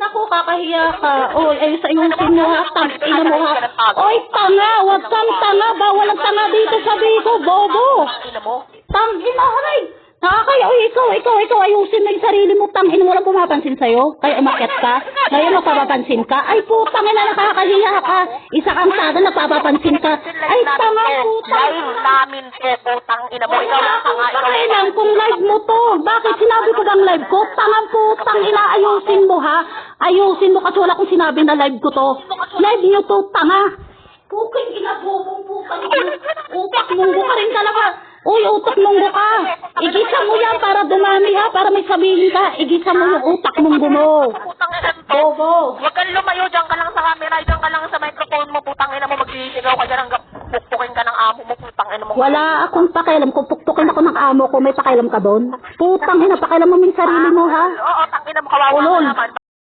ako, kakahiya ka. Oy, ay sa iyong mo ha, tangina mo ha. Oy, tanga, wag kang tanga, bawal ang tanga dito sa Biko, bobo. Tangina, aray. Nakakaya, oy, ikaw, ayusin mo yung sarili mo, tangina, walang pumapansin sa'yo. Kaya umakyat ka, ngayon magpapapansin ka. Ay, putang ina, nakakahiya ka. Isa kang sada, nagpapapansin ka. Ay, tanga, putang. Live namin to, putang ina mo. Ikaw lang tanga, Ay lang, kung live mo to, bakit sinabi ko bang live ko? Tangang putang ina, ayusin mo ha. Ayusin mo kasi wala kong sinabi na live ko to. Live nyo to, tanga. Puking ina, bubong putang ina. Utak munggo ka rin talaga. Uy, utak munggo ka. Igisa mo yan para dumami ha, para may sabihin ka. Igisa mo yung utak munggo mo. Putang ina to. Bobo. Huwag kang lumayo, dyan ka lang sa camera, dyan ka lang sa microphone mo, putang ina mo, magsisigaw ka dyan hanggang pukpukin ka ng amo mo, putang ina mo. Wala akong pakialam. Kung pukpukin ako ng amo ko, may pakialam ka doon? Putang ina, pakialam mo yung sarili mo ha. Oo, tang ina mo, kawawa ka Ulol. naman.